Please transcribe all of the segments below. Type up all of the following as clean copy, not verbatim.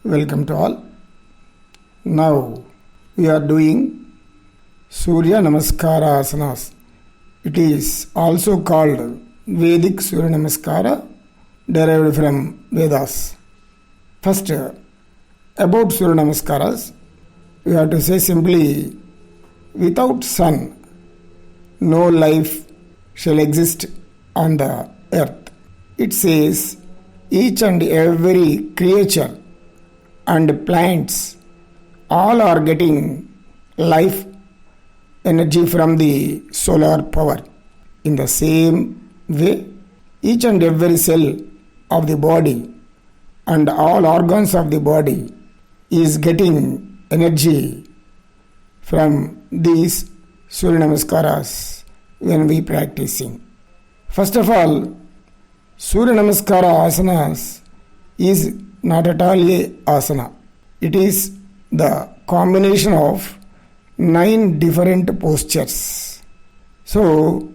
Welcome to all. Now we are doing Surya Namaskara asanas. It is also called Vedic Surya Namaskara, derived from Vedas. First, about Surya Namaskaras, we have to say simply, without sun, no life shall exist on the earth. It says each and every creature and plants all are getting life energy from the solar power. In the same way, each and every cell of the body and all organs of the body is getting energy from these Surya Namaskaras when we practicing. First of all, Surya Namaskara asanas is not at all a asana. It is the combination of 9 different postures. So,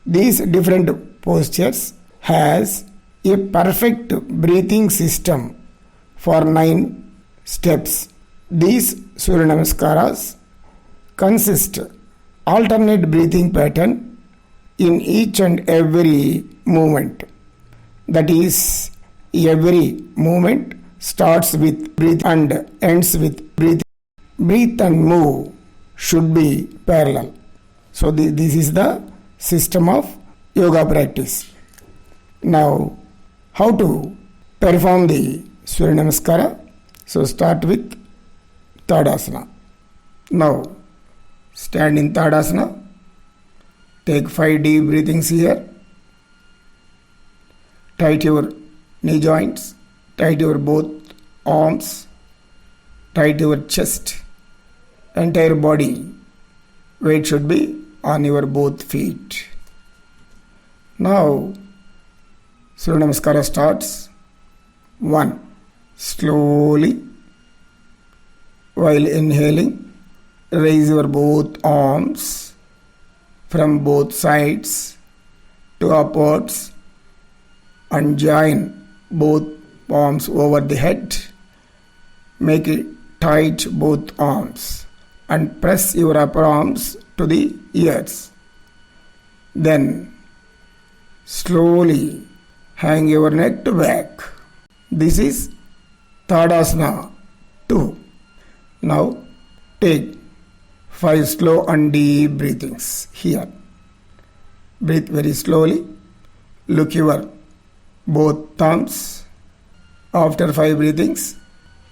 these different postures has a perfect breathing system for 9 steps. These Surya Namaskaras consist alternate breathing pattern in each and every movement. That is, every movement starts with breath and ends with breath. Breathe and move should be parallel. So this is the system of yoga practice. Now, how to perform the Surya Namaskara? So start with Tadasana. Now, stand in Tadasana. Take 5 deep breathings here. Tight your knee joints. Tight your both arms. Tight your chest. Entire body. Weight should be on your both feet. Now, Surya Namaskara starts. 1. Slowly, while inhaling, raise your both arms from both sides to upwards and join both palms over the head. Make it tight both arms and press your upper arms to the ears. Then slowly hang your neck to back. This is Tadasana 2. Now take 5 slow and deep breathings here. Breathe very slowly. Look your both thumbs after 5 breathings.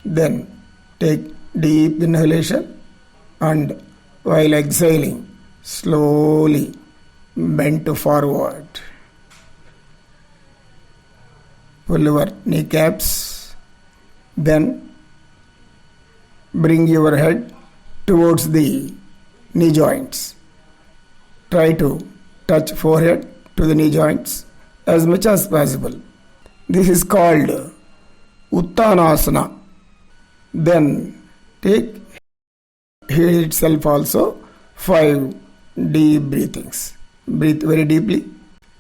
Then take deep inhalation and while exhaling, slowly bend forward. Pull your kneecaps. Then bring your head towards the knee joints. Try to touch forehead to the knee joints as much as possible. This is called Uttanasana. Then take head itself also 5 deep breathings. Breathe very deeply.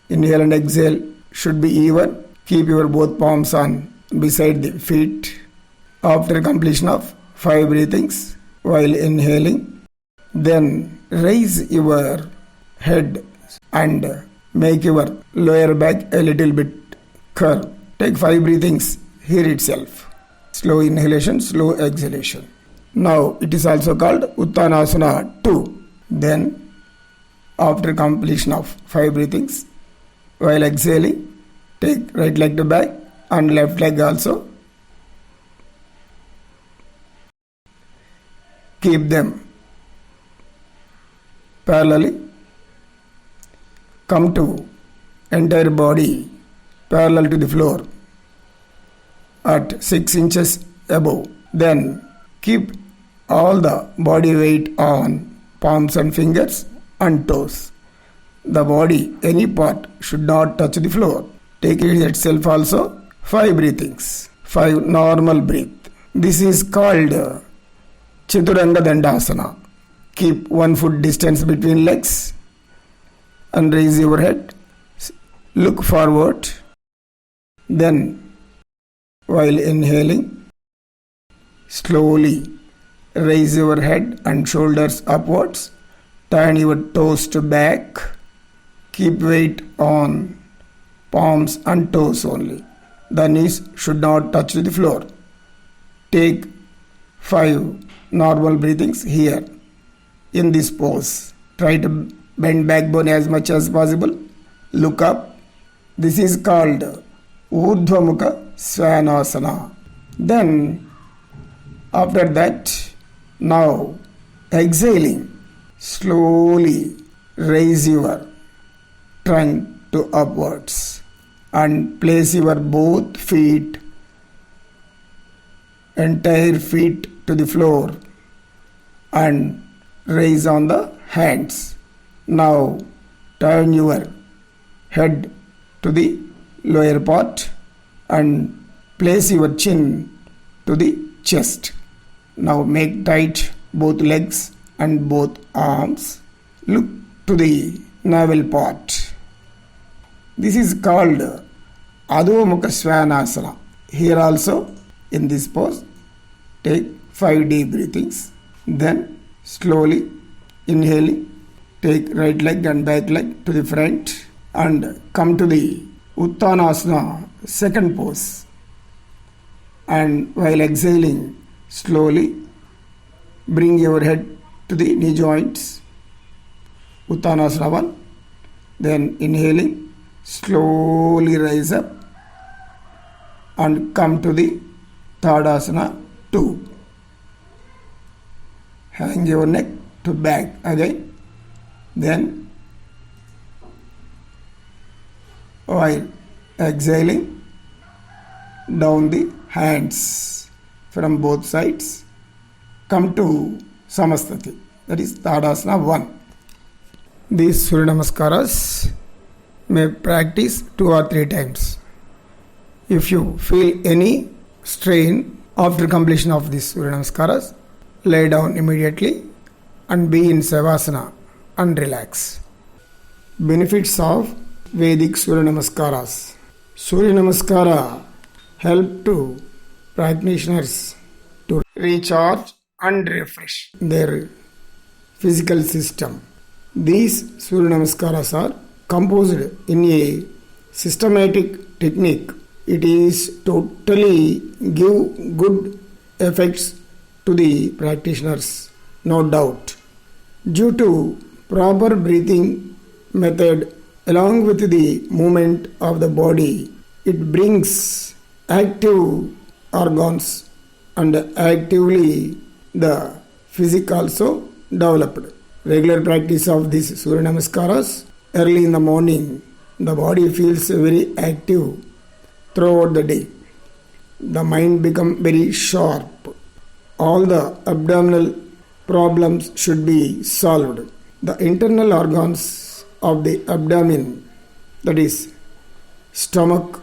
Inhale and exhale should be even. Keep your both palms on beside the feet. After completion of 5 breathings, while inhaling, then raise your head and make your lower back a little bit curve. Take 5 breathings here itself. Slow inhalation, slow exhalation. Now it is also called Uttanasana 2. Then after completion of 5 breathings, while exhaling, take right leg to back and left leg also. Keep them parallelly. Come to entire body parallel to the floor at 6 inches above. Then keep all the body weight on palms and fingers and toes. The body, any part, should not touch the floor. Take it itself also 5 breathings. 5 normal breath. This is called Chaturanga Dandasana. Keep 1 foot distance between legs and raise your head. Look forward. Then, while inhaling, slowly raise your head and shoulders upwards. Turn your toes to back. Keep weight on palms and toes only. The knees should not touch the floor. Take 5 normal breathings here in this pose. Try to bend backbone as much as possible. Look up. This is called Urdhva Mukha Svanasana. Then after that, now exhaling, slowly raise your trunk to upwards and place your both feet, entire feet to the floor and raise on the hands. Now turn your head to the lower part and place your chin to the chest. Now make tight both legs and both arms. Look to the navel part. This is called Adho Mukha Svanasana. Here also in this pose, take 5 deep breathings. Then slowly inhaling, take right leg and back leg to the front and come to the Uttanasana second pose. And while exhaling, slowly bring your head to the knee joints. Uttanasana 1. Then inhaling, slowly rise up and come to the Tadasana 2. Hang your neck to back again. Then while exhaling, down the hands from both sides. Come to Samastati. That is Tadasana 1. These Surya Namaskaras may practice 2 or 3 times. If you feel any strain after completion of these Surya Namaskaras, lay down immediately and be in Savasana and relax. Benefits of Vedic Surya Namaskaras. Surya Namaskara help to practitioners to recharge and refresh their physical system. These Surya Namaskaras are composed in a systematic technique. It is totally give good effects to the practitioners, no doubt. Due to proper breathing method along with the movement of the body, it brings active organs and actively the physique also developed. Regular practice of these Surya Namaskaras early in the morning, the body feels very active throughout the day. The mind becomes very sharp. All the abdominal problems should be solved. The internal organs of the abdomen, that is stomach,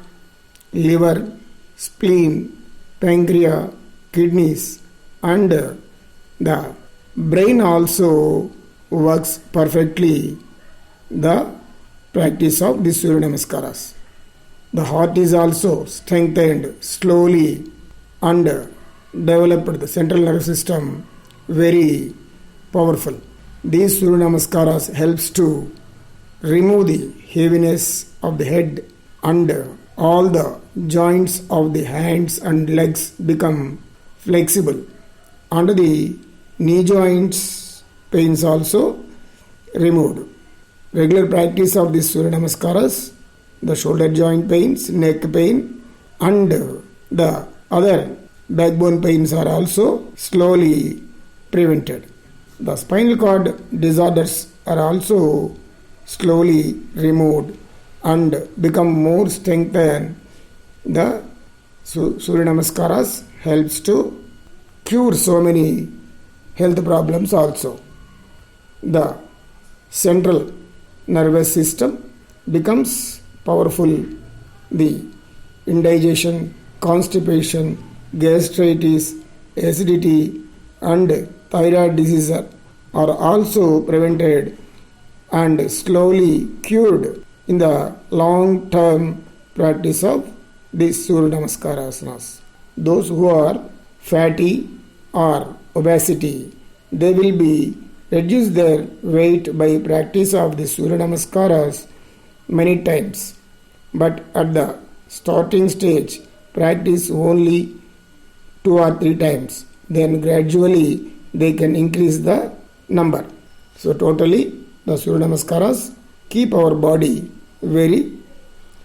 liver, spleen, pancreas, kidneys and the brain also works perfectly the practice of the Surya Namaskaras. The heart is also strengthened slowly and developed the central nervous system very powerful. These Surya Namaskaras helps to remove the heaviness of the head and all the joints of the hands and legs become flexible. And the knee joints pains also removed. Regular practice of the Surya Namaskaras, the shoulder joint pains, neck pain and the other backbone pains are also slowly prevented. The spinal cord disorders are also slowly removed and become more strengthened. The Surya Namaskaras helps to cure so many health problems also. The central nervous system becomes powerful. The indigestion, constipation, gastritis, acidity and thyroid disease are also prevented and slowly cured in the long-term practice of these Surya Namaskara asanas. Those who are fatty or obesity, they will be reduce their weight by practice of the Surya Namaskaras many times. But at the starting stage, practice only 2 or 3 times. Then gradually they can increase the number. So totally the Surya Namaskaras keep our body very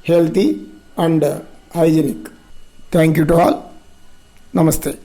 healthy and hygienic. Thank you to all. Namaste.